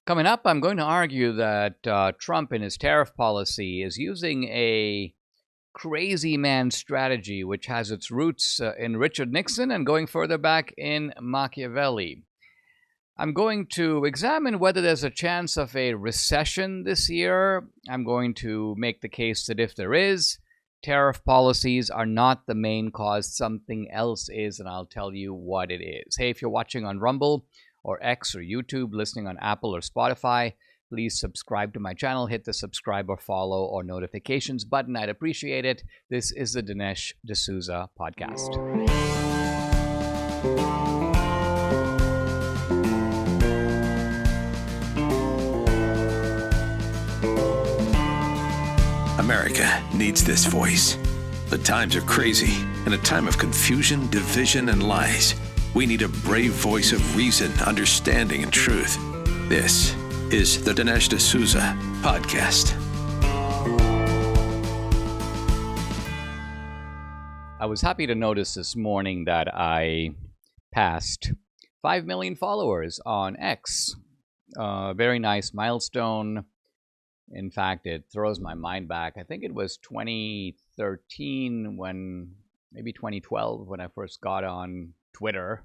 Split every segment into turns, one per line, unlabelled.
Coming up, I'm going to argue that Trump in his tariff policy is using a crazy man strategy, which has its roots in Richard Nixon and going further back in Machiavelli. I'm going to examine whether there's a chance of a recession this year. I'm going to make the case that if there is, tariff policies are not the main cause, something else is, and I'll tell you what it is. Hey, if you're watching on Rumble or X or YouTube, listening on Apple or Spotify, please subscribe to my channel, hit the subscribe or follow or notifications button. I'd appreciate it. This is the Dinesh D'Souza podcast.
America needs this voice. The times are crazy. In a time of confusion, division, and lies, we need a brave voice of reason, understanding, and truth. This is the Dinesh D'Souza podcast.
I was happy to notice this morning that I passed 5 million followers on X. Very nice milestone. In fact, it throws my mind back. I think it was 2013 maybe 2012 when I first got on Twitter.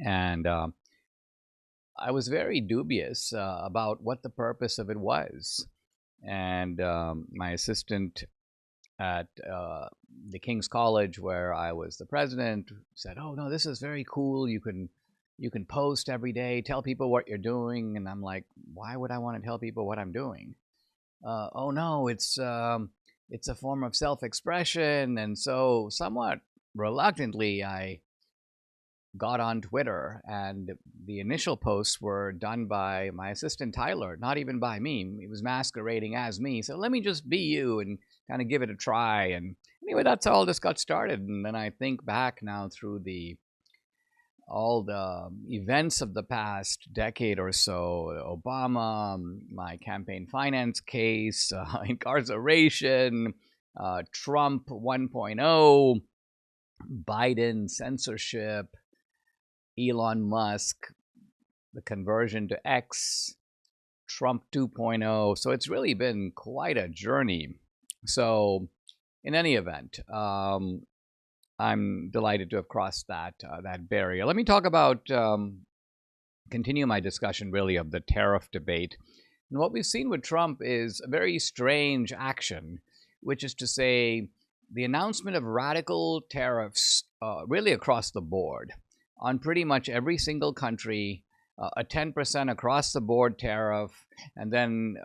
And I was very dubious about what the purpose of it was. And my assistant at the King's College, where I was the president, said, "Oh, no, this is very cool. You can post every day, tell people what you're doing." And I'm like, why would I want to tell people what I'm doing? Oh, no, it's a form of self-expression. And so somewhat reluctantly, I got on Twitter, and the initial posts were done by my assistant Tyler, not even by me. He was masquerading as me. So let me just be you and kind of give it a try. And anyway, that's how all this got started. And then I think back now through all the events of the past decade or so, Obama, my campaign finance case, incarceration, Trump 1.0, Biden censorship, Elon Musk, the conversion to X, Trump 2.0. So it's really been quite a journey. So in any event, I'm delighted to have crossed that barrier. Let me talk about, continue my discussion really of the tariff debate. And what we've seen with Trump is a very strange action, which is to say the announcement of radical tariffs really across the board on pretty much every single country, a 10% across the board tariff, and then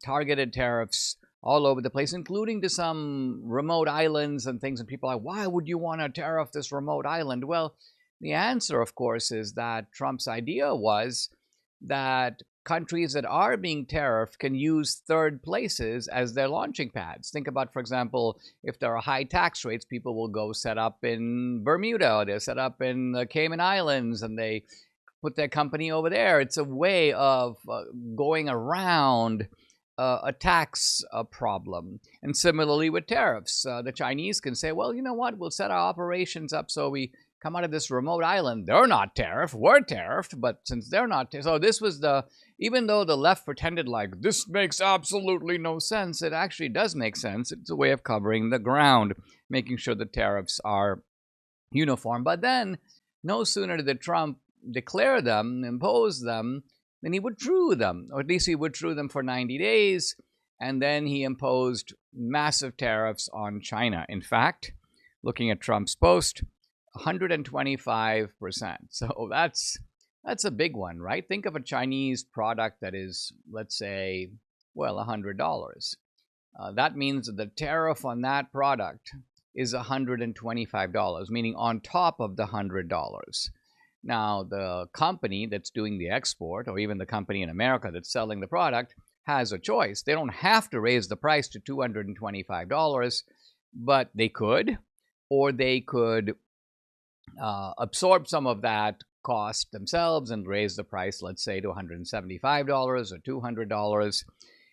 targeted tariffs all over the place, including to some remote islands and things. And people are like, why would you want to tariff this remote island? Well, the answer, of course, is that Trump's idea was that countries that are being tariffed can use third places as their launching pads. Think about, for example, if there are high tax rates, people will go set up in Bermuda, they'll set up in the Cayman Islands, and they put their company over there. It's a way of going around a tax problem. And similarly with tariffs, the Chinese can say, well, you know what, we'll set our operations up so we come out of this remote island. They're not tariffed, we're tariffed, but since they're not, so this was even though the left pretended like this makes absolutely no sense, it actually does make sense. It's a way of covering the ground, making sure the tariffs are uniform. But then, no sooner did Trump declare them, impose them, then he withdrew them, or at least he withdrew them for 90 days, and then he imposed massive tariffs on China. In fact, looking at Trump's post, 125%. So that's a big one, right? Think of a Chinese product that is, let's say, well, $100. That means that the tariff on that product is $125, meaning on top of the $100. Now, the company that's doing the export, or even the company in America that's selling the product, has a choice. They don't have to raise the price to $225, but they could, or they could absorb some of that cost themselves and raise the price, let's say, to $175 or $200.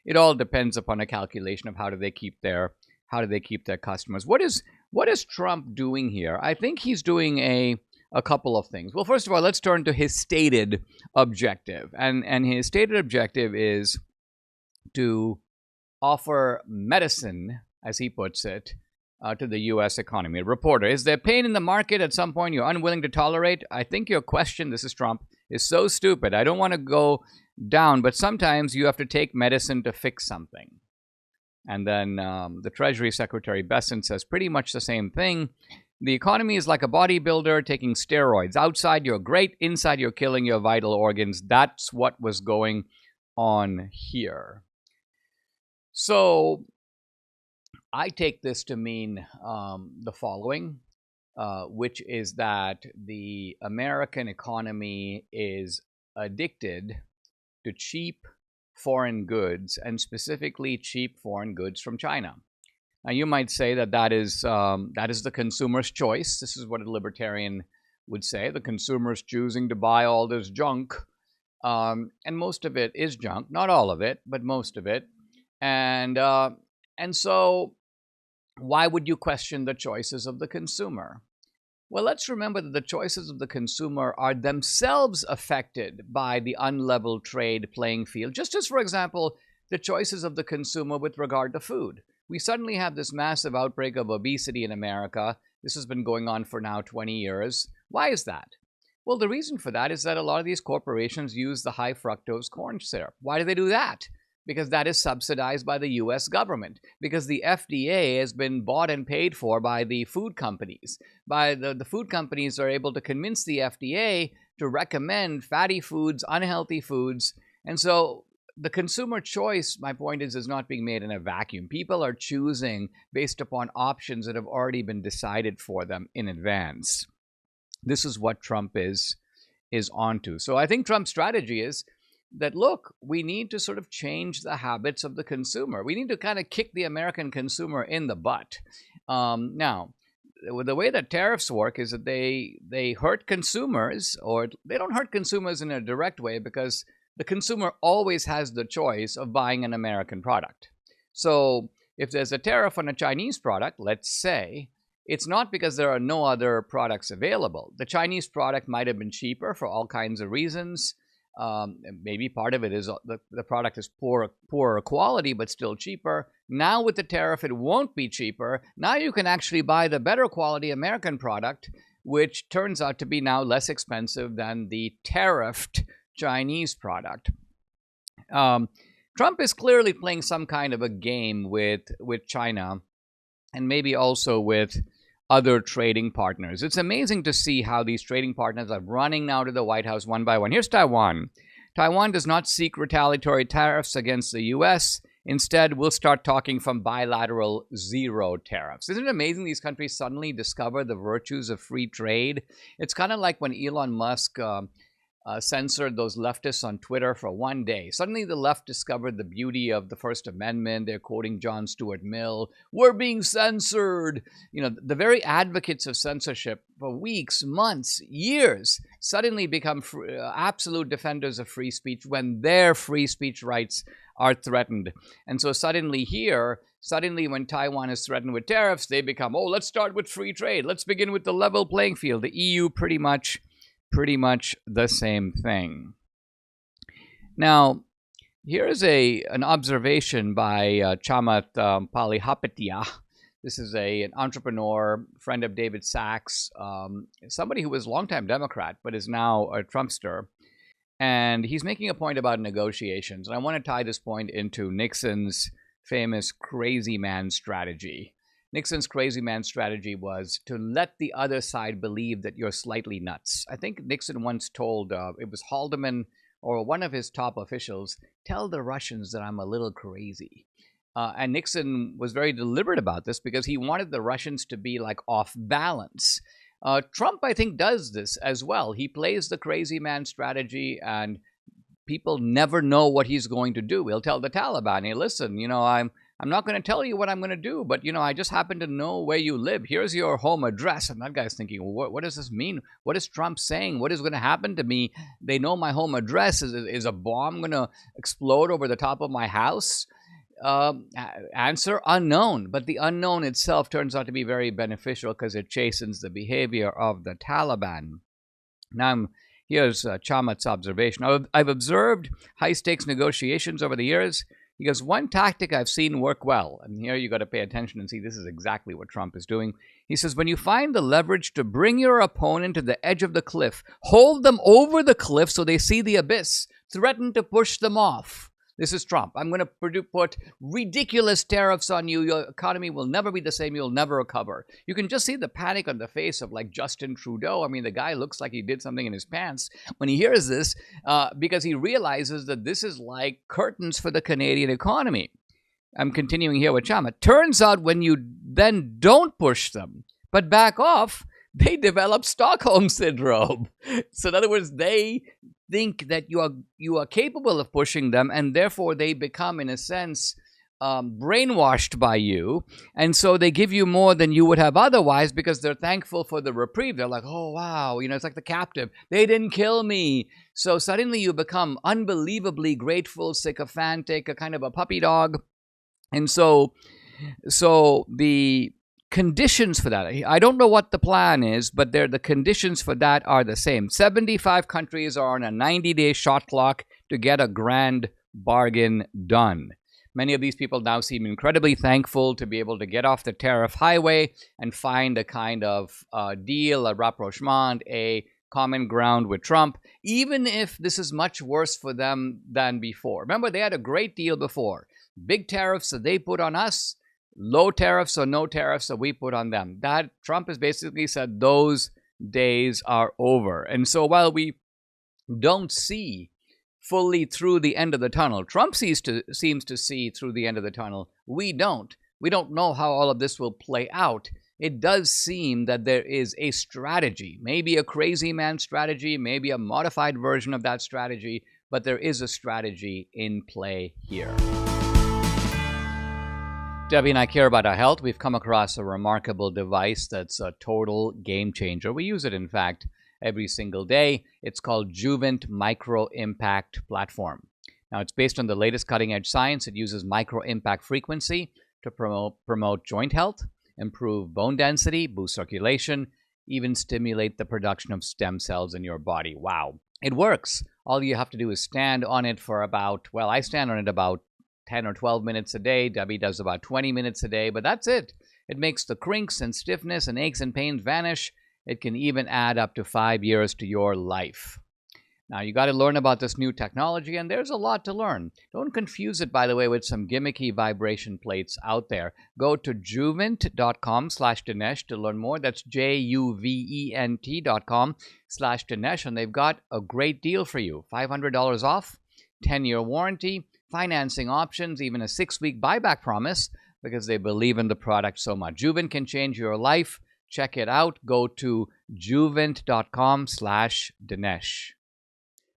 It all depends upon a calculation of how do they keep their customers. What is Trump doing here? I think he's doing a a couple of things. Well, first of all, let's turn to his stated objective. And his stated objective is to offer medicine, as he puts it, to the U.S. economy. A reporter, is there pain in the market at some point you're unwilling to tolerate? I think your question, this is Trump, is so stupid. I don't want to go down, but sometimes you have to take medicine to fix something. And then the Treasury Secretary Besant says pretty much the same thing. The economy is like a bodybuilder taking steroids. Outside, you're great. Inside, you're killing your vital organs. That's what was going on here. So I take this to mean the following, which is that the American economy is addicted to cheap foreign goods, and specifically cheap foreign goods from China. Now, you might say that that is the consumer's choice. This is what a libertarian would say. The consumer's choosing to buy all this junk, and most of it is junk. Not all of it, but most of it. And so why would you question the choices of the consumer? Well, let's remember that the choices of the consumer are themselves affected by the unlevel trade playing field. Just as, for example, the choices of the consumer with regard to food. We suddenly have this massive outbreak of obesity in America. This has been going on for now 20 years. Why is that? Well, the reason for that is that a lot of these corporations use the high fructose corn syrup. Why do they do that? Because that is subsidized by the U.S. government. Because the FDA has been bought and paid for by the food companies. The food companies are able to convince the FDA to recommend fatty foods, unhealthy foods. And so the consumer choice, my point is not being made in a vacuum. People are choosing based upon options that have already been decided for them in advance. This is what Trump is onto. So I think Trump's strategy is that, look, we need to sort of change the habits of the consumer. We need to kind of kick the American consumer in the butt. Now, the way that tariffs work is that they hurt consumers, or they don't hurt consumers in a direct way, because the consumer always has the choice of buying an American product. So if there's a tariff on a Chinese product, let's say, it's not because there are no other products available. The Chinese product might have been cheaper for all kinds of reasons. Maybe part of it is the product is poorer quality, but still cheaper. Now with the tariff, it won't be cheaper. Now you can actually buy the better quality American product, which turns out to be now less expensive than the tariffed Chinese product. Trump is clearly playing some kind of a game with China, and maybe also with other trading partners. It's amazing to see how these trading partners are running now to the White House one by one. Here's Taiwan. Taiwan does not seek retaliatory tariffs against the U.S. Instead, we'll start talking from bilateral zero tariffs. Isn't it amazing these countries suddenly discover the virtues of free trade? It's kind of like when Elon Musk censored those leftists on Twitter for one day. Suddenly the left discovered the beauty of the First Amendment. They're quoting John Stuart Mill. We're being censored. You know, the very advocates of censorship for weeks, months, years suddenly become absolute defenders of free speech when their free speech rights are threatened. And so suddenly when Taiwan is threatened with tariffs, they become, oh, let's start with free trade. Let's begin with the level playing field. The EU pretty much the same thing. Now, here is an observation by Chamath Palihapitiya. This is an entrepreneur, friend of David Sachs, somebody who was a longtime Democrat but is now a Trumpster. And he's making a point about negotiations. And I want to tie this point into Nixon's famous crazy man strategy. Nixon's crazy man strategy was to let the other side believe that you're slightly nuts. I think Nixon once told, it was Haldeman or one of his top officials, tell the Russians that I'm a little crazy. And Nixon was very deliberate about this because he wanted the Russians to be like off balance. Trump, I think, does this as well. He plays the crazy man strategy, and people never know what he's going to do. He'll tell the Taliban, hey, listen, you know, I'm not going to tell you what I'm going to do, but, you know, I just happen to know where you live. Here's your home address. And that guy's thinking, well, what does this mean? What is Trump saying? What is going to happen to me? They know my home address. Is a bomb going to explode over the top of my house? Answer unknown, but the unknown itself turns out to be very beneficial because it chastens the behavior of the Taliban. Now, here's Chamat's observation. I've observed high-stakes negotiations over the years. He goes, one tactic I've seen work well, and here you got to pay attention and see this is exactly what Trump is doing. He says, when you find the leverage to bring your opponent to the edge of the cliff, hold them over the cliff so they see the abyss, threaten to push them off. This is Trump. I'm going to put ridiculous tariffs on you. Your economy will never be the same. You'll never recover. You can just see the panic on the face of like Justin Trudeau. I mean, the guy looks like he did something in his pants when he hears this because he realizes that this is like curtains for the Canadian economy. I'm continuing here with Chama. Turns out when you then don't push them, but back off, they develop Stockholm syndrome. So in other words, they think that you are capable of pushing them, and therefore they become, in a sense, brainwashed by you, and so they give you more than you would have otherwise because they're thankful for the reprieve. They're like, oh wow, it's like the captive. They didn't kill me. So suddenly you become unbelievably grateful, sycophantic, a kind of a puppy dog, and so the conditions for that, I don't know what the plan is, but the conditions for that are the same. 75 countries are on a 90-day shot clock to get a grand bargain done. Many of these people now seem incredibly thankful to be able to get off the tariff highway and find a kind of deal, a rapprochement, a common ground with Trump, even if this is much worse for them than before. Remember, they had a great deal before. Big tariffs that they put on us, low tariffs or no tariffs that we put on them. That Trump has basically said those days are over. And so while we don't see fully through the end of the tunnel, Trump seems to see through the end of the tunnel. We don't. We don't know how all of this will play out. It does seem that there is a strategy, maybe a crazy man strategy, maybe a modified version of that strategy, but there is a strategy in play here. Debbie and I care about our health. We've come across a remarkable device that's a total game changer. We use it, in fact, every single day. It's called Juvent Micro Impact Platform. Now, it's based on the latest cutting-edge science. It uses micro-impact frequency to promote joint health, improve bone density, boost circulation, even stimulate the production of stem cells in your body. Wow. It works. All you have to do is stand on it for I stand on it about 10 or 12 minutes a day. Debbie does about 20 minutes a day, but that's it. It makes the crinks and stiffness and aches and pains vanish. It can even add up to 5 years to your life. Now, you got to learn about this new technology, and there's a lot to learn. Don't confuse it, by the way, with some gimmicky vibration plates out there. Go to juvent.com/Dinesh to learn more. That's juvent.com/Dinesh, and they've got a great deal for you. $500 off, 10-year warranty, financing options, even a 6-week buyback promise because they believe in the product so much. Juvent can change your life. Check it out. Go to juvent.com/Dinesh.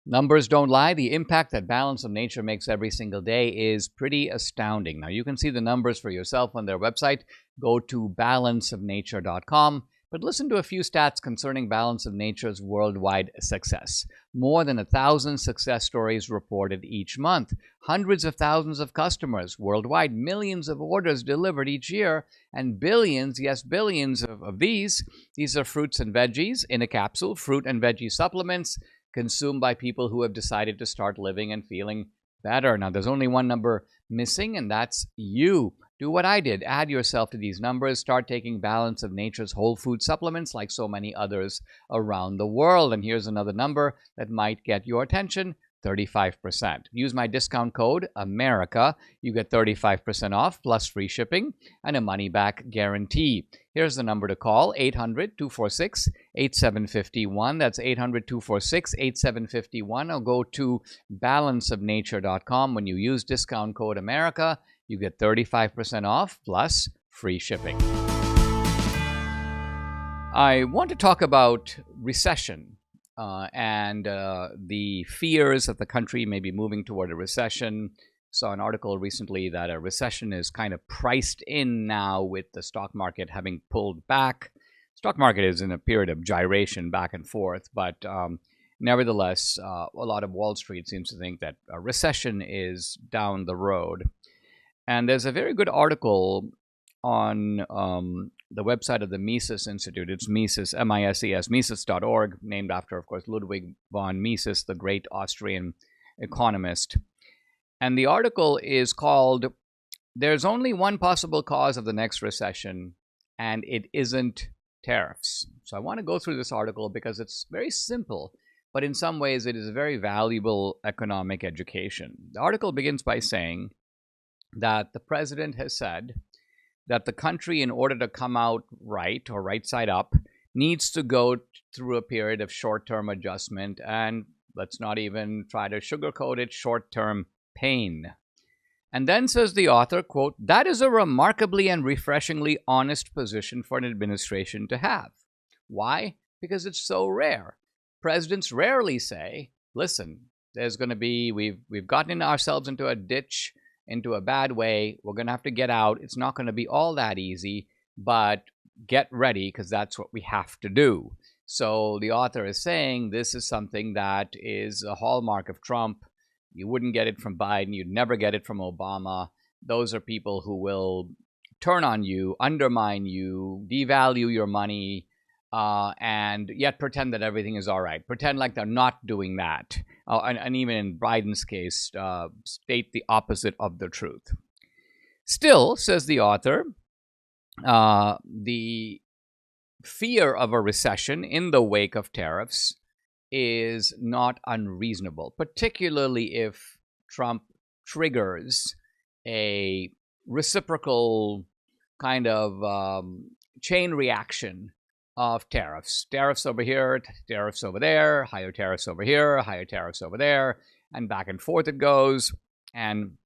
Numbers don't lie. The impact that Balance of Nature makes every single day is pretty astounding. Now, you can see the numbers for yourself on their website. Go to balanceofnature.com. But listen to a few stats concerning Balance of Nature's worldwide success. More than 1,000 success stories reported each month. Hundreds of thousands of customers worldwide. Millions of orders delivered each year. And billions, yes, billions of these. These are fruits and veggies in a capsule, fruit and veggie supplements consumed by people who have decided to start living and feeling better. Now, there's only one number missing, and that's you. Do what I did. Add yourself to these numbers. Start taking Balance of Nature's whole food supplements like so many others around the world. And here's another number that might get your attention. 35%. Use my discount code, AMERICA. You get 35% off plus free shipping and a money-back guarantee. Here's the number to call, 800-246-8751. That's 800-246-8751. Or go to balanceofnature.com. When you use discount code AMERICA, you get 35% off plus free shipping. I want to talk about recession. And the fears that the country may be moving toward a recession. Saw an article recently that a recession is kind of priced in now with the stock market having pulled back. Stock market is in a period of gyration back and forth, but nevertheless, a lot of Wall Street seems to think that a recession is down the road. And there's a very good article on the website of the Mises Institute. It's Mises, M-I-S-E-S, Mises.org, named after, of course, Ludwig von Mises, the great Austrian economist. And the article is called, "There's Only One Possible Cause of the Next Recession, and it isn't tariffs." So I want to go through this article because it's very simple, but in some ways it is a very valuable economic education. The article begins by saying that the president has said that the country, in order to come out right or right side up, needs to go through a period of short-term adjustment, and let's not even try to sugarcoat it, short-term pain. And then says the author, quote, "That is a remarkably and refreshingly honest position for an administration to have." Why? Because it's so rare. Presidents rarely say, listen, there's going to be, we've gotten ourselves into a ditch, into a bad way. We're going to have to get out. It's not going to be all that easy, but get ready because that's what we have to do. So the author is saying this is something that is a hallmark of Trump. You wouldn't get it from Biden. You'd never get it from Obama. Those are people who will turn on you, undermine you, devalue your money, and yet pretend that everything is all right. Pretend like they're not doing that. And even in Biden's case, state the opposite of the truth. Still, says the author, the fear of a recession in the wake of tariffs is not unreasonable, particularly if Trump triggers a reciprocal kind of chain reaction of tariffs. Tariffs over here, tariffs over there, higher tariffs over here, higher tariffs over there, and back and forth it goes. And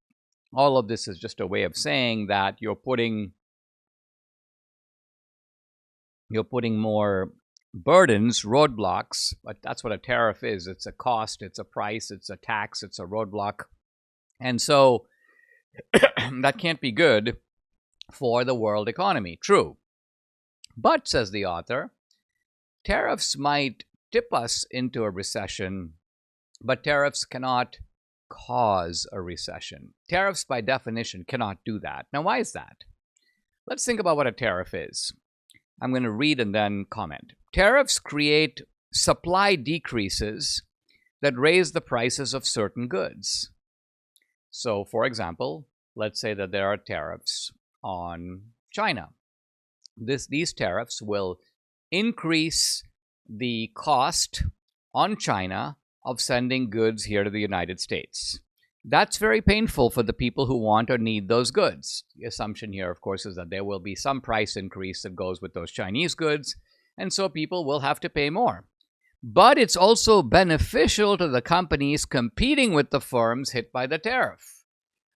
all of this is just a way of saying that you're putting more burdens, roadblocks, but that's what a tariff is. It's a cost, it's a price, it's a tax, it's a roadblock. And so that can't be good for the world economy. True. But, says the author, tariffs might tip us into a recession, but tariffs cannot cause a recession. Tariffs, by definition, cannot do that. Now, why is that? Let's think about what a tariff is. I'm going to read and then comment. Tariffs create supply decreases that raise the prices of certain goods. So, for example, let's say that there are tariffs on China. These tariffs will increase the cost on China of sending goods here to the United States. That's very painful for the people who want or need those goods. The assumption here, of course, is that there will be some price increase that goes with those Chinese goods, and so people will have to pay more. But it's also beneficial to the companies competing with the firms hit by the tariff.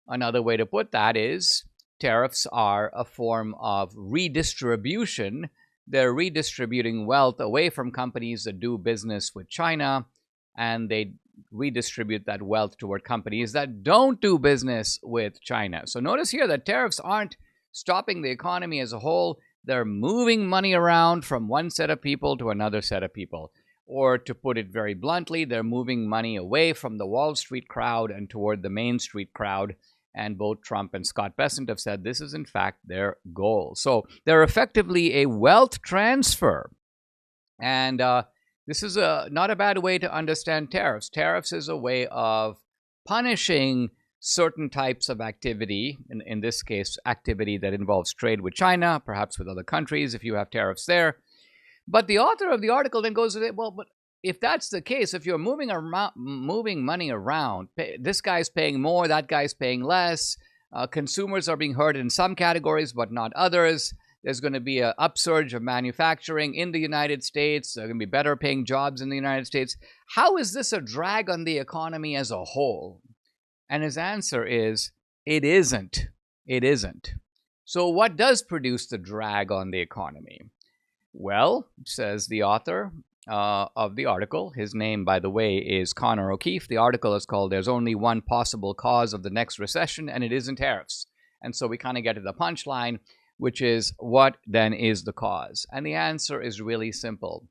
Another way to put that is tariffs are a form of redistribution. They're redistributing wealth away from companies that do business with China, and they redistribute that wealth toward companies that don't do business with China. So notice here that tariffs aren't stopping the economy as a whole. They're moving money around from one set of people to another set of people. Or to put it very bluntly, they're moving money away from the Wall Street crowd and toward the Main Street crowd. And both Trump and Scott Bessent have said this is, in fact, their goal. So they're effectively a wealth transfer. And this is not a bad way to understand tariffs. Tariffs is a way of punishing certain types of activity, in this case, activity that involves trade with China, perhaps with other countries, if you have tariffs there. But the author of the article then goes to say, well, but if that's the case, if you're moving money around, this guy's paying more, that guy's paying less, consumers are being hurt in some categories but not others, there's going to be an upsurge of manufacturing in the United States, there are going to be better paying jobs in the United States. How is this a drag on the economy as a whole? And his answer is, it isn't. It isn't. So what does produce the drag on the economy? Well, says the author of the article, his name, by the way, is Connor O'Keefe. The article is called "There's Only One Possible Cause of the Next Recession, and it isn't tariffs." And so we kind of get to the punchline, which is, what then is the cause? And the answer is really simple.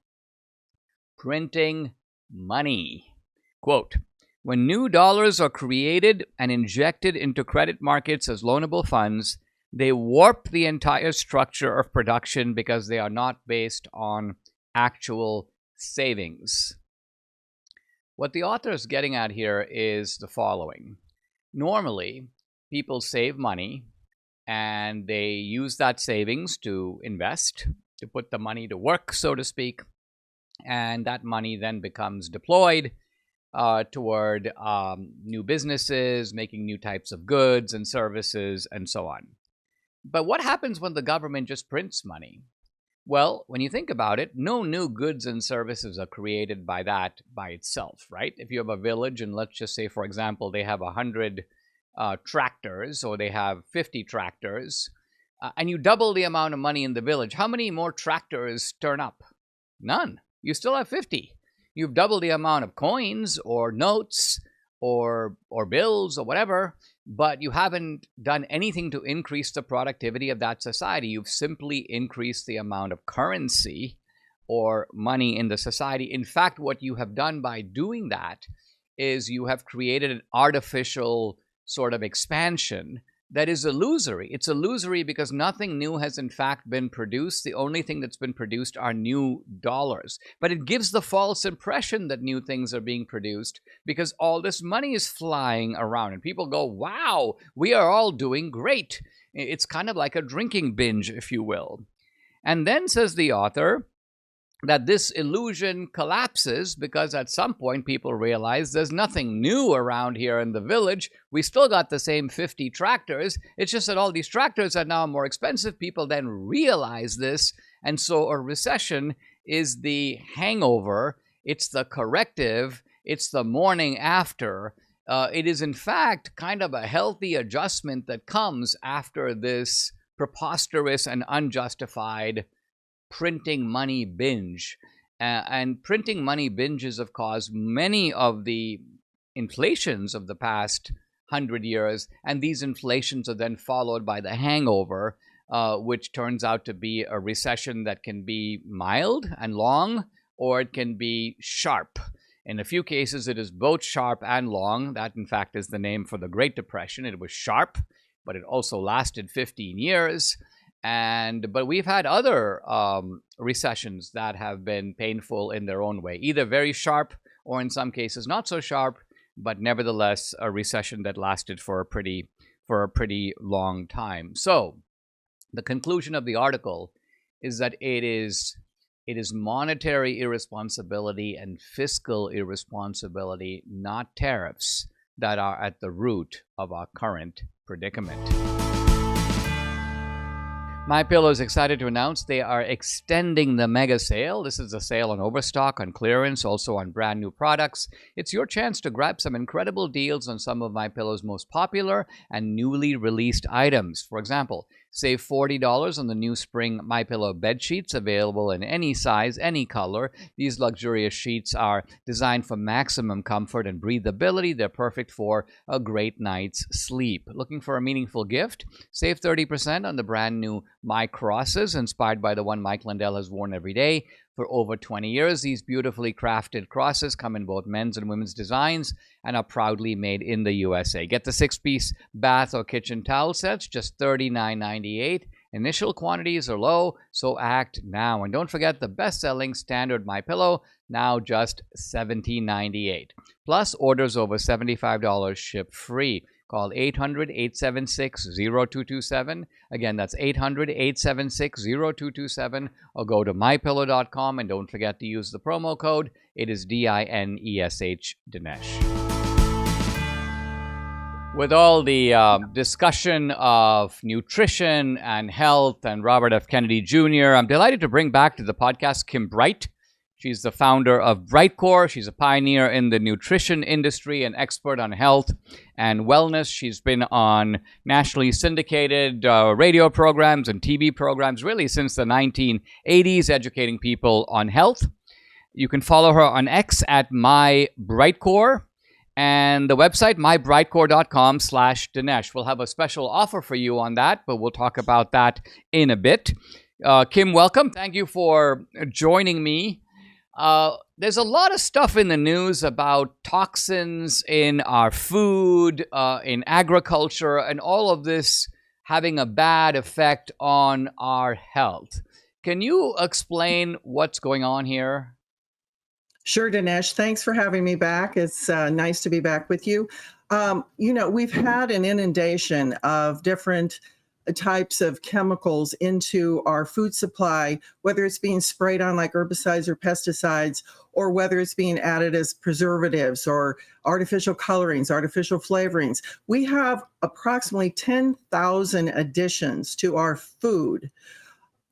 Printing money. Quote, When new dollars are created and injected into credit markets as loanable funds, they warp the entire structure of production because they are not based on actual savings. What the author is getting at here is the following. Normally, people save money and they use that savings to invest, to put the money to work, so to speak, and that money then becomes deployed toward new businesses, making new types of goods and services, and so on. But what happens when the government just prints money? Well, when you think about it, no new goods and services are created by that by itself, right? If you have a village, and let's just say, for example, they have 100 tractors, or they have 50 tractors, and you double the amount of money in the village, how many more tractors turn up? None. You still have 50. You've doubled the amount of coins or notes or bills or whatever, but you haven't done anything to increase the productivity of that society. You've simply increased the amount of currency or money in the society. In fact, what you have done by doing that is you have created an artificial sort of expansion that is illusory. It's illusory because nothing new has in fact been produced. The only thing that's been produced are new dollars. But it gives the false impression that new things are being produced because all this money is flying around and people go, wow, we are all doing great. It's kind of like a drinking binge, if you will. And then says the author that this illusion collapses because at some point people realize there's nothing new around here in the village. We still got the same 50 tractors. It's just that all these tractors are now more expensive. People then realize this. And so a recession is the hangover. It's the corrective. It's the morning after. It is, in fact, kind of a healthy adjustment that comes after this preposterous and unjustified printing money binge. And printing money binges have caused many of the inflations of the past 100 years, and these inflations are then followed by the hangover, which turns out to be a recession that can be mild and long, or it can be sharp. In a few cases, it is both sharp and long. That, in fact, is the name for the Great Depression. It was sharp, but it also lasted 15 years. But we've had other recessions that have been painful in their own way, either very sharp or in some cases not so sharp, but nevertheless a recession that lasted for a pretty long time. So the conclusion of the article is that it is monetary irresponsibility and fiscal irresponsibility, not tariffs, that are at the root of our current predicament. MyPillow is excited to announce they are extending the mega sale. This is a sale on overstock, on clearance, also on brand new products. It's your chance to grab some incredible deals on some of MyPillow's most popular and newly released items. For example, save $40 on the new spring MyPillow bed sheets, available in any size, any color. These luxurious sheets are designed for maximum comfort and breathability. They're perfect for a great night's sleep. Looking for a meaningful gift? Save 30% on the brand new My Crosses, inspired by the one Mike Lindell has worn every day for over 20 years. These beautifully crafted crosses come in both men's and women's designs and are proudly made in the USA. Get the 6-piece bath or kitchen towel sets, just $39.98. Initial quantities are low, so act now. And don't forget the best-selling standard MyPillow, now just $17.98. Plus, orders over $75 ship free. Call 800-876-0227. Again, that's 800-876-0227. Or go to mypillow.com and don't forget to use the promo code. It is DINESH, Dinesh. With all the discussion of nutrition and health and Robert F. Kennedy Jr., I'm delighted to bring back to the podcast Kim Bright. She's the founder of Brightcore. She's a pioneer in the nutrition industry and expert on health and wellness. She's been on nationally syndicated radio programs and TV programs really since the 1980s, educating people on health. You can follow her on X at MyBrightcore and the website mybrightcore.com/Dinesh. We'll have a special offer for you on that, but we'll talk about that in a bit. Kim, welcome. Thank you for joining me. There's a lot of stuff in the news about toxins in our food, in agriculture, and all of this having a bad effect on our health. Can you explain what's going on here?
Sure, Dinesh. Thanks for having me back. It's nice to be back with you. We've had an inundation of different types of chemicals into our food supply, whether it's being sprayed on like herbicides or pesticides, or whether it's being added as preservatives or artificial colorings, artificial flavorings. We have approximately 10,000 additions to our food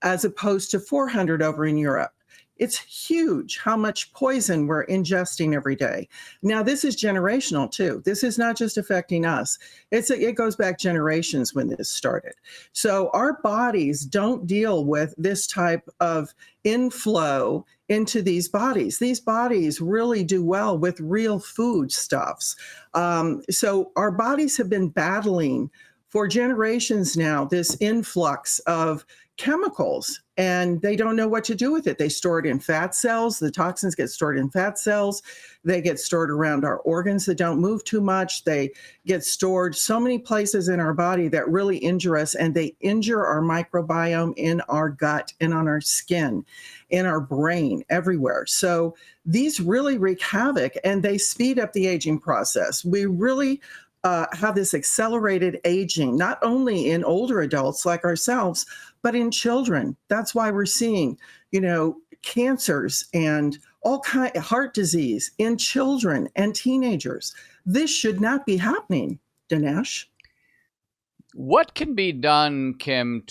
as opposed to 400 over in Europe. It's huge how much poison we're ingesting every day. Now, this is generational too. This is not just affecting us. It goes back generations when this started. So our bodies don't deal with this type of inflow into these bodies. These bodies really do well with real food stuffs. So our bodies have been battling for generations now this influx of chemicals, and they don't know what to do with it. They store it in fat cells. The toxins get stored in fat cells. They get stored around our organs that don't move too much. They get stored so many places in our body that really injure us, and they injure our microbiome in our gut and on our skin, in our brain, everywhere. So these really wreak havoc, and they speed up the aging process. We really have this accelerated aging, not only in older adults like ourselves, but in children. That's why we're seeing, cancers and all kind of heart disease in children and teenagers. This should not be happening, Dinesh.
What can be done, Kim,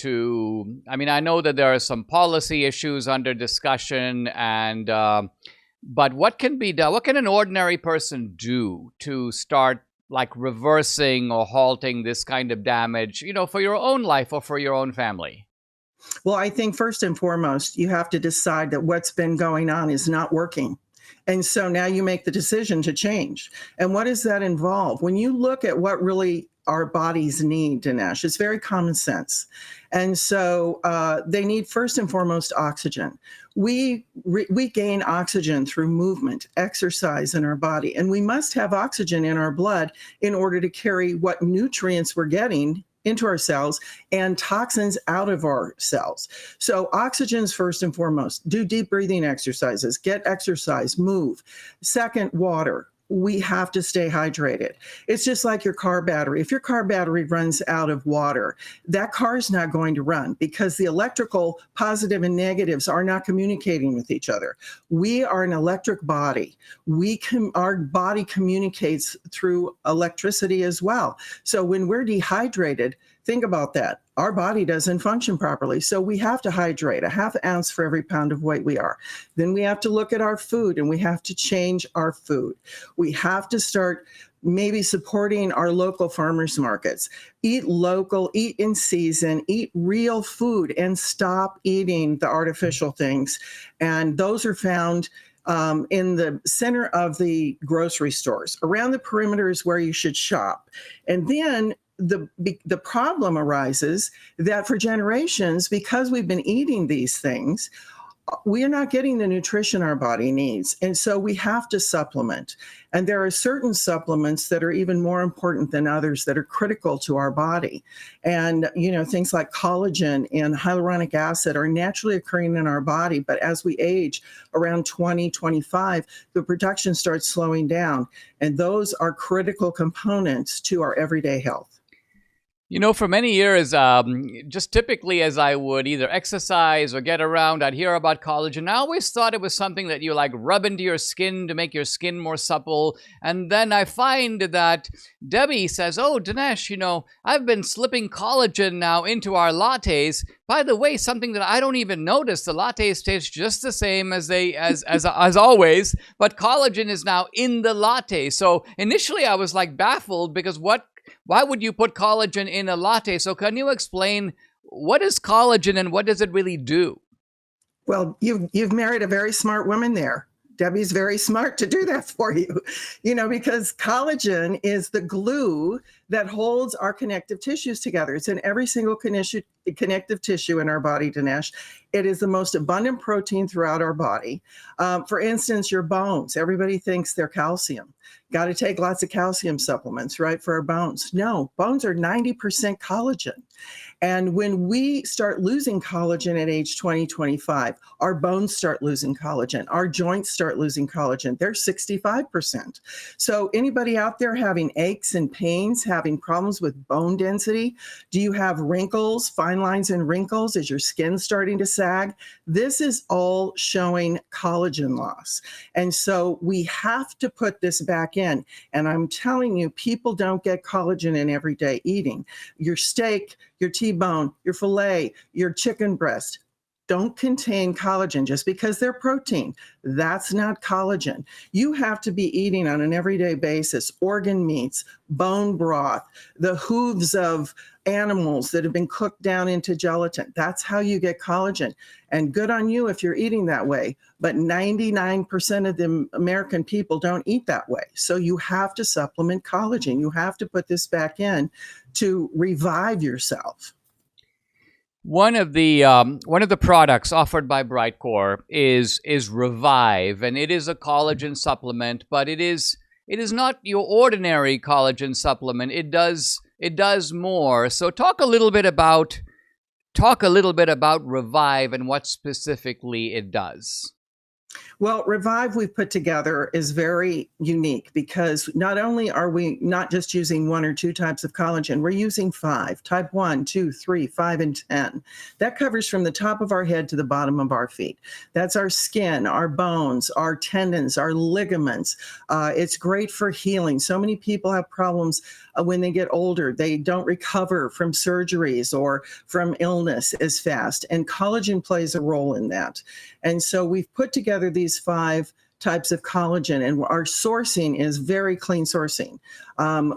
I know that there are some policy issues under discussion, but what can be done? What can an ordinary person do to start like reversing or halting this kind of damage, for your own life or for your own family?
Well, I think first and foremost, you have to decide that what's been going on is not working. And so now you make the decision to change. And what does that involve? When you look at what really our bodies need, Dinesh, it's very common sense. And so they need first and foremost oxygen. We gain oxygen through movement, exercise in our body, and we must have oxygen in our blood in order to carry what nutrients we're getting into our cells and toxins out of our cells. So oxygen's first and foremost. Do deep breathing exercises, get exercise, move. Second, water. We have to stay hydrated. It's just like your car battery. If your car battery runs out of water, that car is not going to run because the electrical positive and negatives are not communicating with each other. We are an electric body. Our body communicates through electricity as well. So when we're dehydrated, think about that. Our body doesn't function properly. So we have to hydrate a half ounce for every pound of weight we are. Then we have to look at our food and we have to change our food. We have to start maybe supporting our local farmers markets. Eat local, eat in season, eat real food, and stop eating the artificial things. And those are found in the center of the grocery stores. Around the perimeter is where you should shop. And then the problem arises that for generations, because we've been eating these things, we are not getting the nutrition our body needs. And so we have to supplement. And there are certain supplements that are even more important than others that are critical to our body. And, things like collagen and hyaluronic acid are naturally occurring in our body. But as we age around 20, 25, the production starts slowing down. And those are critical components to our everyday health.
For many years, just typically as I would either exercise or get around, I'd hear about collagen. And I always thought it was something that you like rub into your skin to make your skin more supple. And then I find that Debbie says, "Oh, Dinesh, I've been slipping collagen now into our lattes. By the way, something that I don't even notice, the lattes taste just the same as as always, but collagen is now in the latte." So initially I was like baffled because why would you put collagen in a latte? So can you explain what is collagen and what does it really do?
Well, you've married a very smart woman there. Debbie's very smart to do that for you, because collagen is the glue that holds our connective tissues together. It's in every single connective tissue in our body, Dinesh. It is the most abundant protein throughout our body. For instance, your bones. Everybody thinks they're calcium. Got to take lots of calcium supplements, right, for our bones. No, bones are 90% collagen. And when we start losing collagen at age 20, 25, our bones start losing collagen. Our joints start losing collagen. They're 65%. So anybody out there having aches and pains, having problems with bone density? Do you have wrinkles, fine lines and wrinkles? Is your skin starting to sag? This is all showing collagen loss. And so we have to put this back in. And I'm telling you, people don't get collagen in everyday eating. Your steak, your T-bone, your filet, your chicken breast don't contain collagen just because they're protein. That's not collagen. You have to be eating on an everyday basis organ meats, bone broth, the hooves of animals that have been cooked down into gelatin. That's how you get collagen. And good on you if you're eating that way. But 99% of the American people don't eat that way. So you have to supplement collagen. You have to put this back in to revive yourself.
One of the products offered by Brightcore is Revive, and it is a collagen supplement, but it is not your ordinary collagen supplement. It does more. So talk a little bit about Revive and what specifically it does.
Well, Revive we've put together is very unique because not only are we not just using 1 or 2 types of collagen, we're using 5, type 1, 2, 3, 5, and 10. That covers from the top of our head to the bottom of our feet. That's our skin, our bones, our tendons, our ligaments. It's great for healing. So many people have problems when they get older. They don't recover from surgeries or from illness as fast. And collagen plays a role in that. And so we've put together these 5 types of collagen, and our sourcing is very clean sourcing.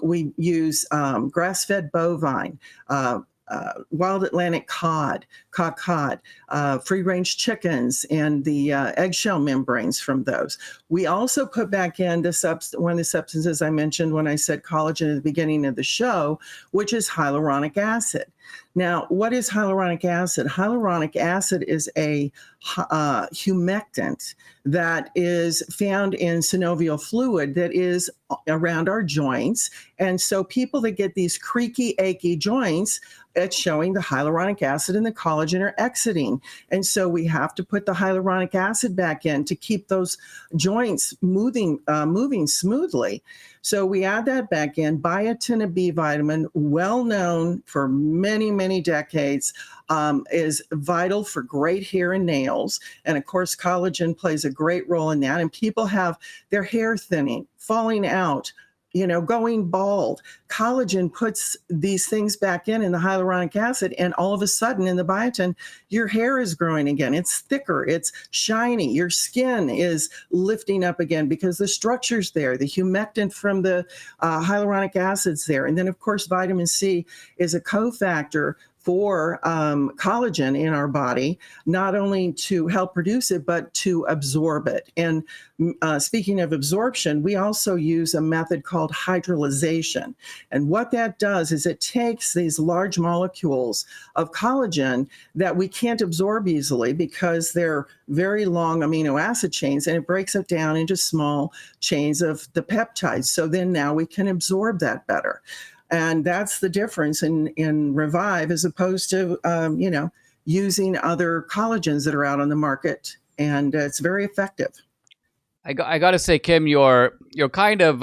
We use grass-fed bovine, wild Atlantic cod, free-range chickens, and the eggshell membranes from those. We also put back in one of the substances I mentioned when I said collagen at the beginning of the show, which is hyaluronic acid. Now, what is hyaluronic acid? Hyaluronic acid is a humectant that is found in synovial fluid that is around our joints. And so people that get these creaky, achy joints, it's showing the hyaluronic acid and the collagen are exiting. And so we have to put the hyaluronic acid back in to keep those joints moving smoothly. So we add that back in. Biotin, a B vitamin, well known for many, many decades, is vital for great hair and nails. And of course, collagen plays a great role in that. And people have their hair thinning, falling out, going bald. Collagen puts these things back in the hyaluronic acid, and all of a sudden in the biotin, your hair is growing again. It's thicker, it's shiny. Your skin is lifting up again because the structure's there. The humectant from the hyaluronic acid's there. And then, of course, vitamin C is a cofactor for collagen in our body, not only to help produce it, but to absorb it. And speaking of absorption, we also use a method called hydrolyzation. And what that does is it takes these large molecules of collagen that we can't absorb easily because they're very long amino acid chains, and it breaks it down into small chains of the peptides. So then now we can absorb that better. And that's the difference in Revive as opposed to, using other collagens that are out on the market. And it's very effective.
I got to say, Kim, you're kind of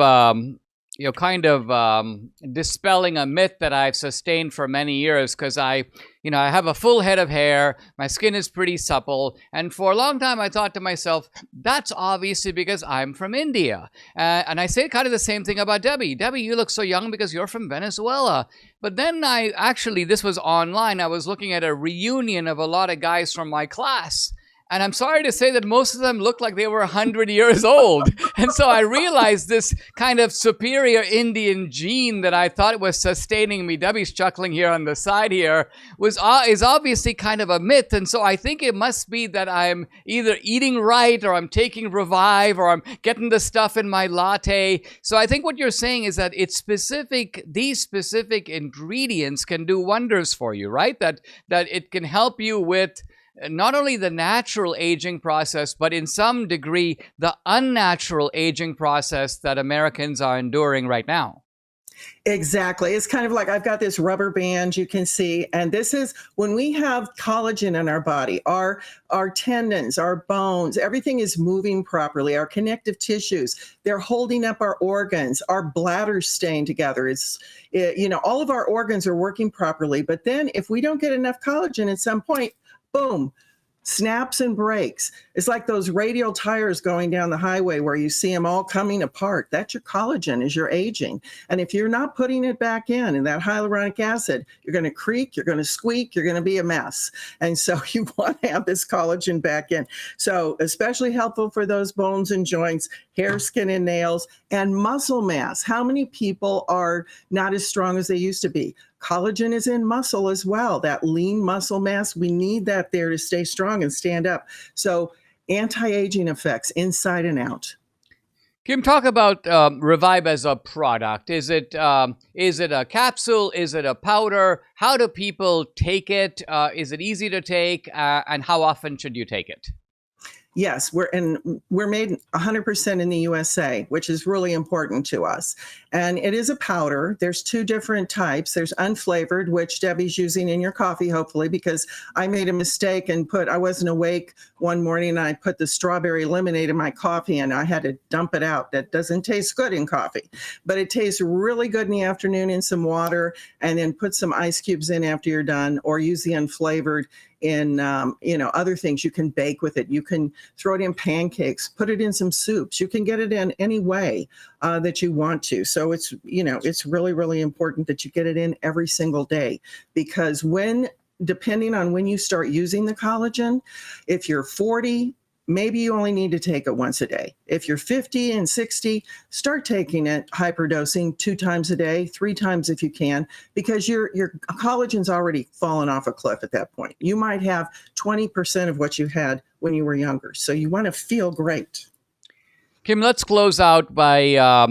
dispelling a myth that I've sustained for many years because I have a full head of hair, my skin is pretty supple, and for a long time I thought to myself, that's obviously because I'm from India. And I say kind of the same thing about Debbie. Debbie, you look so young because you're from Venezuela. But then this was online, I was looking at a reunion of a lot of guys from my class, And I'm sorry to say that most of them looked like they were 100 years old. And so I realized this kind of superior Indian gene that I thought was sustaining me, Debbie's chuckling here on the side here, is obviously kind of a myth. And so I think it must be that I'm either eating right, or I'm taking Revive, or I'm getting the stuff in my latte. So I think what you're saying is that these specific ingredients can do wonders for you, right? That it can help you with not only the natural aging process, but in some degree, the unnatural aging process that Americans are enduring right now.
Exactly. It's kind of like I've got this rubber band you can see, and this is when we have collagen in our body, our tendons, our bones, everything is moving properly. Our connective tissues, they're holding up our organs, our bladders staying together. All of our organs are working properly. But then if we don't get enough collagen at some point, boom, snaps and breaks. It's like those radial tires going down the highway where you see them all coming apart. That's your collagen as you're aging. And if you're not putting it back in that hyaluronic acid, you're going to creak, you're going to squeak, you're going to be a mess. And so you want to have this collagen back in. So especially helpful for those bones and joints, hair, skin, and nails, and muscle mass. How many people are not as strong as they used to be? Collagen is in muscle as well, that lean muscle mass. We need that there to stay strong and stand up. So anti-aging effects inside and out.
Kim, talk about Revive as a product. Is it a capsule? Is it a powder? How do people take it? Is it easy to take? And how often should you take it?
Yes, we're made 100% in the USA, which is really important to us. And it is a powder. There's two different types. There's unflavored, which Debbie's using in your coffee, hopefully, because I made a mistake and I wasn't awake one morning and I put the strawberry lemonade in my coffee and I had to dump it out. That doesn't taste good in coffee, but it tastes really good in the afternoon in some water, and then put some ice cubes in after you're done, or use the unflavored in other things. You can bake with it. You can throw it in pancakes, put it in some soups. You can get it in any way that you want to. So it's really, really important that you get it in every single day, because depending on when you start using the collagen, if you're 40, maybe you only need to take it once a day. If you're 50 and 60, start taking it hyperdosing 2 times a day, 3 times if you can, because your collagen's already fallen off a cliff at that point. You might have 20% of what you had when you were younger. So you want to feel great.
Kim, let's close out by,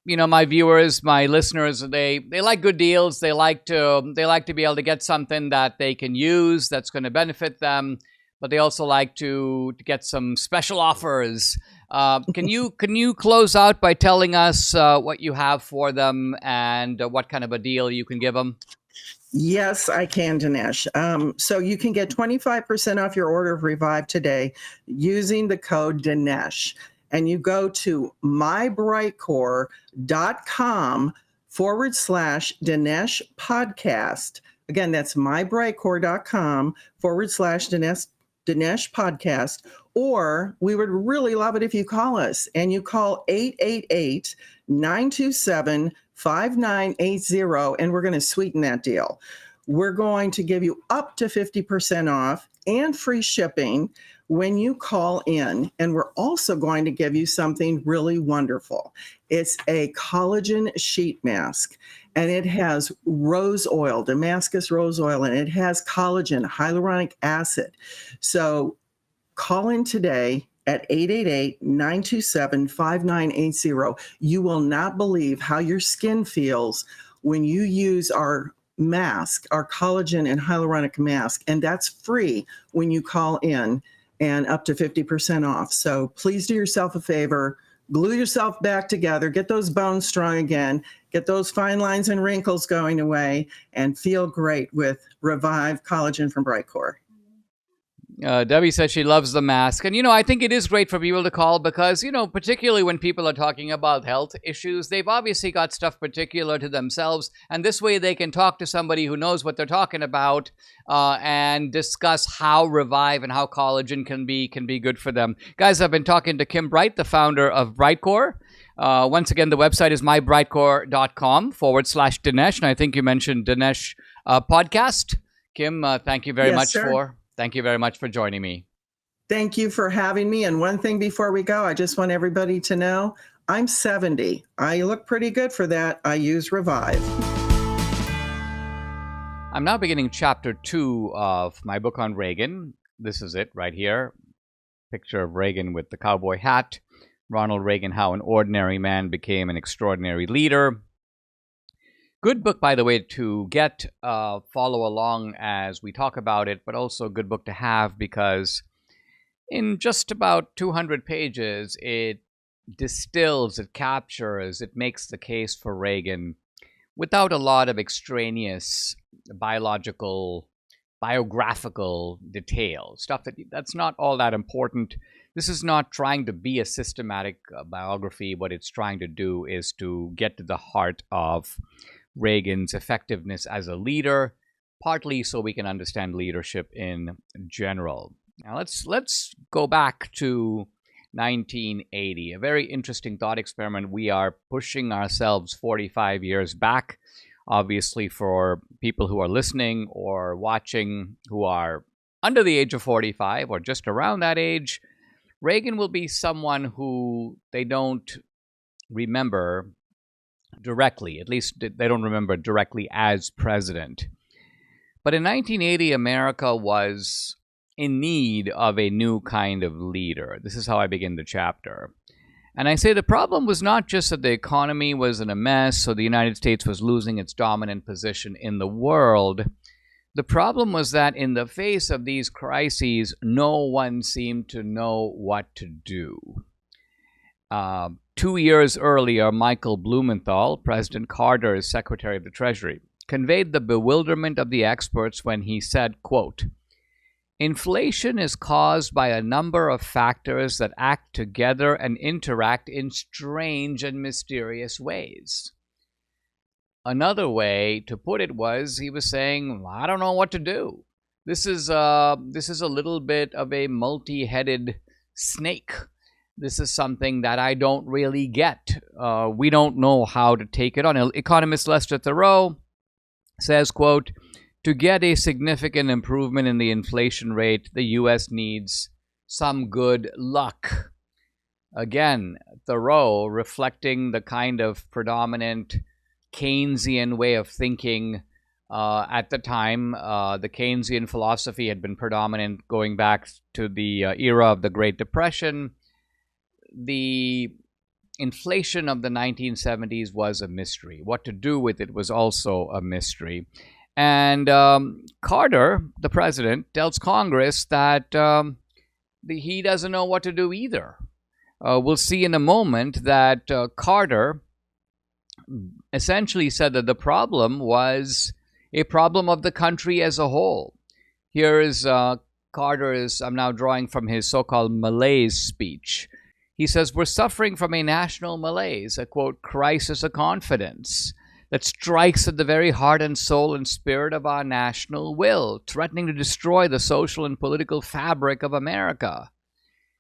my viewers, my listeners, they like good deals. They like to be able to get something that they can use that's going to benefit them, but they also like to get some special offers. Can you close out by telling us what you have for them and what kind of a deal you can give them?
Yes, I can, Dinesh. So you can get 25% off your order of Revive today using the code Dinesh. And you go to mybrightcore.com/Dinesh podcast. Again, that's mybrightcore.com/Dinesh podcast. Or we would really love it if you call us, and you call 888-927-5980, and we're going to sweeten that deal. We're going to give you up to 50% off and free shipping when you call in. And we're also going to give you something really wonderful. It's a collagen sheet mask, and it has rose oil, Damascus rose oil, and it has collagen, hyaluronic acid. So call in today at 888-927-5980. You will not believe how your skin feels when you use our mask, our collagen and hyaluronic mask, and that's free when you call in, and up to 50% off. So please do yourself a favor, glue yourself back together, get those bones strong again, get those fine lines and wrinkles going away, and feel great with Revive Collagen from Brightcore.
Debbie says she loves the mask. And, I think it is great for people to call because, particularly when people are talking about health issues, they've obviously got stuff particular to themselves. And this way they can talk to somebody who knows what they're talking about and discuss how Revive and how collagen can be good for them. Guys, I've been talking to Kim Bright, the founder of Brightcore. Once again, the website is mybrightcore.com/Dinesh. And I think you mentioned Dinesh podcast. Kim, thank you very much
sir.
Thank you very much for joining me.
Thank you for having me. And one thing before we go, I just want everybody to know I'm 70. I look pretty good for that. I use Revive.
I'm now beginning chapter 2 of my book on Reagan. This is it right here. Picture of Reagan with the cowboy hat. Ronald Reagan, How an Ordinary Man Became an Extraordinary Leader. Good book, by the way, to get, follow along as we talk about it, but also a good book to have because in just about 200 pages, it distills, it captures, it makes the case for Reagan without a lot of extraneous biographical detail, stuff that's not all that important. This is not trying to be a systematic biography. What it's trying to do is to get to the heart of Reagan's effectiveness as a leader, partly so we can understand leadership in general. Now let's go back to 1980, a very interesting thought experiment. We are pushing ourselves 45 years back. Obviously, for people who are listening or watching who are under the age of 45 or just around that age, Reagan will be someone who they don't remember directly. At least they don't remember directly as president. But in 1980, America was in need of a new kind of leader. This is how I begin the chapter. And I say the problem was not just that the economy was in a mess, or the United States was losing its dominant position in the world. The problem was that in the face of these crises, no one seemed to know what to do. 2 years earlier, Michael Blumenthal, President Carter's Secretary of the Treasury, conveyed the bewilderment of the experts when he said, quote, "Inflation is caused by a number of factors that act together and interact in strange and mysterious ways." Another way to put it was he was saying, I don't know what to do. This is a little bit of a multi-headed snake. This is something that I don't really get. We don't know how to take it on. Economist Lester Thoreau says, quote, "To get a significant improvement in the inflation rate, the U.S. needs some good luck." Again, Thoreau reflecting the kind of predominant Keynesian way of thinking at the time. The Keynesian philosophy had been predominant going back to the era of the Great Depression. The inflation of the 1970s was a mystery. What to do with it was also a mystery. And Carter, the president, tells Congress that he doesn't know what to do either. We'll see in a moment that Carter essentially said that the problem was a problem of the country as a whole. Here is Carter's, I'm now drawing from his so-called malaise speech. He says, "We're suffering from a national malaise, a, quote, crisis of confidence that strikes at the very heart and soul and spirit of our national will, threatening to destroy the social and political fabric of America."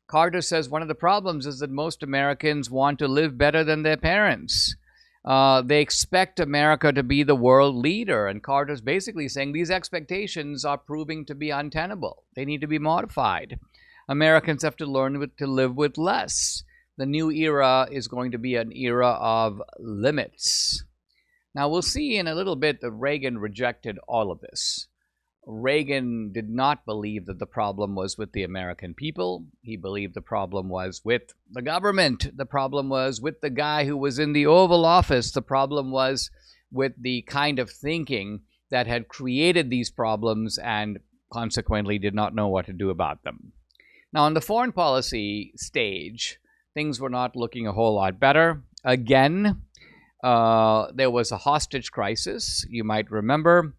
Carter says one of the problems is that most Americans want to live better than their parents. They expect America to be the world leader. And Carter's basically saying these expectations are proving to be untenable. They need to be modified. Americans have to learn to live with less. The new era is going to be an era of limits. Now, we'll see in a little bit that Reagan rejected all of this. Reagan did not believe that the problem was with the American people. He believed the problem was with the government. The problem was with the guy who was in the Oval Office. The problem was with the kind of thinking that had created these problems and consequently did not know what to do about them. Now, on the foreign policy stage, things were not looking a whole lot better. Again, there was a hostage crisis. You might remember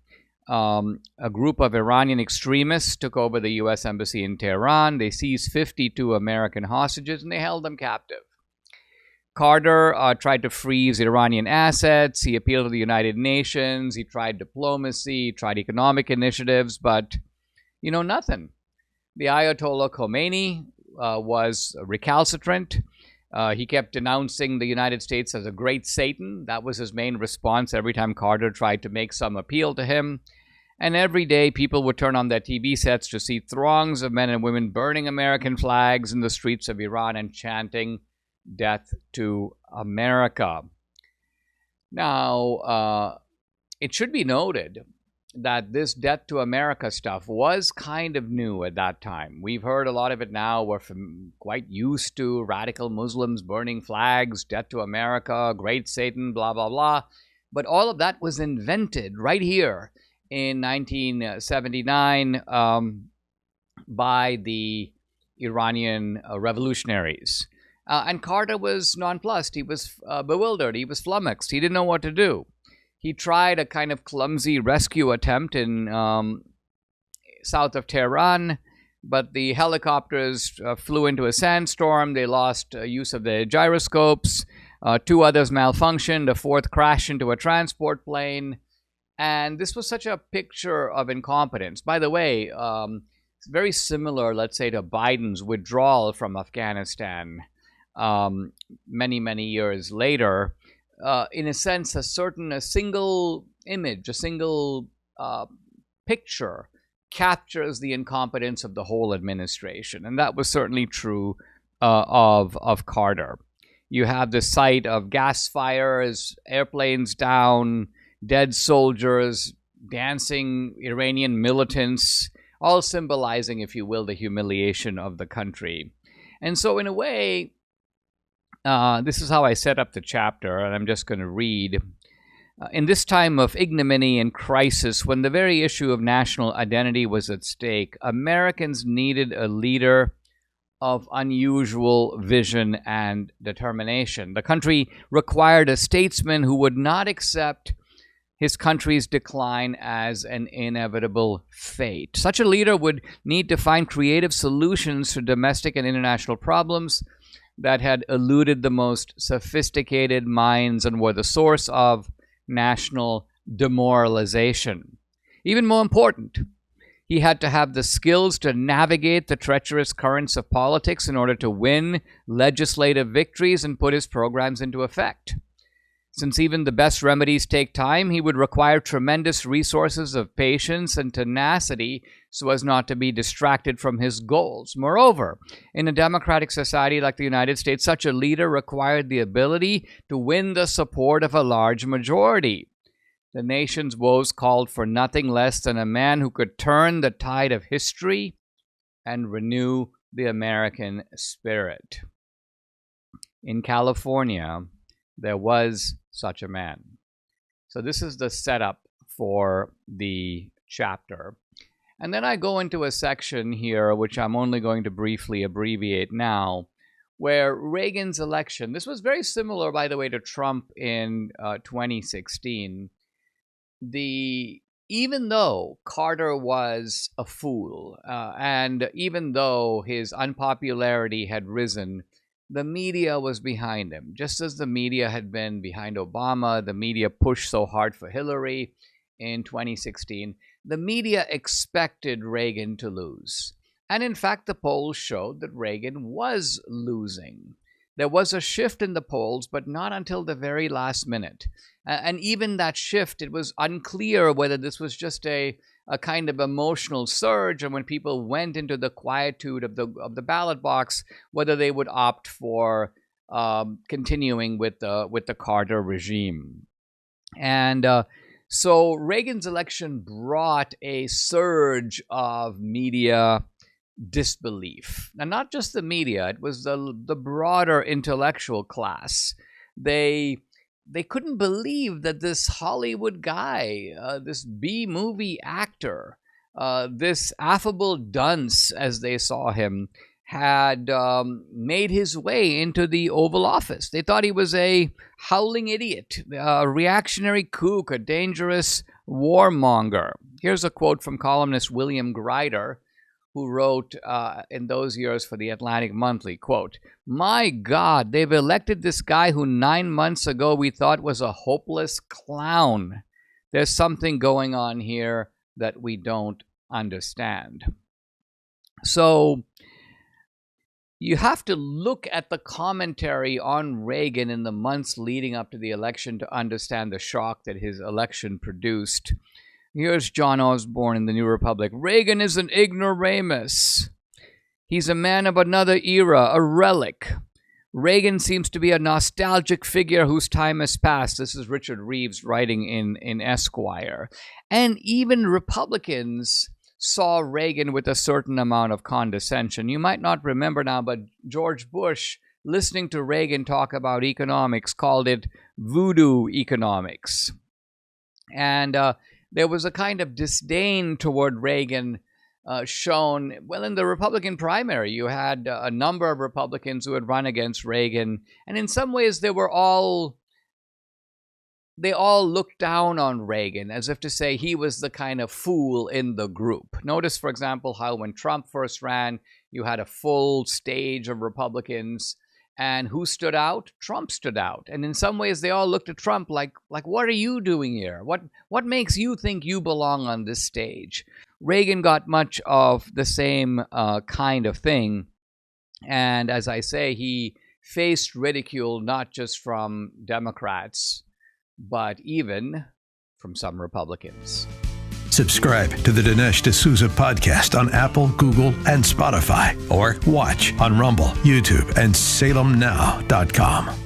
a group of Iranian extremists took over the U.S. Embassy in Tehran. They seized 52 American hostages and they held them captive. Carter tried to freeze Iranian assets. He appealed to the United Nations. He tried diplomacy, tried economic initiatives, but, nothing. The Ayatollah Khomeini was recalcitrant. He kept denouncing the United States as a great Satan. That was his main response every time Carter tried to make some appeal to him. And every day, people would turn on their TV sets to see throngs of men and women burning American flags in the streets of Iran and chanting, "Death to America." Now, it should be noted that this "Death to America" stuff was kind of new at that time. We've heard a lot of it now. We're quite used to radical Muslims burning flags, "Death to America," "Great Satan," blah, blah, blah. But all of that was invented right here in 1979 by the Iranian revolutionaries. And Carter was nonplussed. He was bewildered. He was flummoxed. He didn't know what to do. He tried a kind of clumsy rescue attempt in south of Tehran, but the helicopters flew into a sandstorm. They lost use of their gyroscopes. Two others malfunctioned. A fourth crashed into a transport plane. And this was such a picture of incompetence. By the way, it's very similar, let's say, to Biden's withdrawal from Afghanistan many, many years later. In a sense, a single image, a single picture captures the incompetence of the whole administration. And that was certainly true of Carter. You have the sight of gas fires, airplanes down, dead soldiers, dancing Iranian militants, all symbolizing, if you will, the humiliation of the country. And so in a way, this is how I set up the chapter, and I'm just going to read. In this time of ignominy and crisis, when the very issue of national identity was at stake, Americans needed a leader of unusual vision and determination. The country required a statesman who would not accept his country's decline as an inevitable fate. Such a leader would need to find creative solutions to domestic and international problems that had eluded the most sophisticated minds and were the source of national demoralization. Even more important, he had to have the skills to navigate the treacherous currents of politics in order to win legislative victories and put his programs into effect. Since even the best remedies take time, he would require tremendous resources of patience and tenacity so as not to be distracted from his goals. Moreover, in a democratic society like the United States, such a leader required the ability to win the support of a large majority. The nation's woes called for nothing less than a man who could turn the tide of history and renew the American spirit. In California, there was such a man. So this is the setup for the chapter. And then I go into a section here, which I'm only going to briefly abbreviate now, where Reagan's election, this was very similar, by the way, to Trump in 2016. Even though Carter was a fool, and even though his unpopularity had risen, the media was behind him. Just as the media had been behind Obama, the media pushed so hard for Hillary in 2016, the media expected Reagan to lose. And in fact, the polls showed that Reagan was losing. There was a shift in the polls, but not until the very last minute. And even that shift, it was unclear whether this was just a kind of emotional surge, and when people went into the quietude of the ballot box, whether they would opt for continuing with the Carter regime. And so Reagan's election brought a surge of media disbelief. And not just the media, it was the broader intellectual class. They couldn't believe that this Hollywood guy, this B-movie actor, this affable dunce, as they saw him, had made his way into the Oval Office. They thought he was a howling idiot, a reactionary kook, a dangerous warmonger. Here's a quote from columnist William Greider, who wrote in those years for the Atlantic Monthly, quote, "My God, they've elected this guy who 9 months ago we thought was a hopeless clown. There's something going on here that we don't understand." So you have to look at the commentary on Reagan in the months leading up to the election to understand the shock that his election produced. Here's John Osborne in the New Republic. Reagan is an ignoramus. He's a man of another era, a relic. Reagan seems to be a nostalgic figure whose time has passed. This is Richard Reeves writing in Esquire. And even Republicans saw Reagan with a certain amount of condescension. You might not remember now, but George Bush, listening to Reagan talk about economics, called it voodoo economics. And there was a kind of disdain toward Reagan shown, well, in the Republican primary. You had a number of Republicans who had run against Reagan, and in some ways they all looked down on Reagan, as if to say he was the kind of fool in the group. Notice, for example, how when Trump first ran, you had a full stage of Republicans, and who stood out? Trump stood out. And in some ways, they all looked at Trump like what are you doing here? What makes you think you belong on this stage? Reagan got much of the same kind of thing. And as I say, he faced ridicule not just from Democrats, but even from some Republicans.
Subscribe to the Dinesh D'Souza podcast on Apple, Google, and Spotify, or watch on Rumble, YouTube, and SalemNow.com.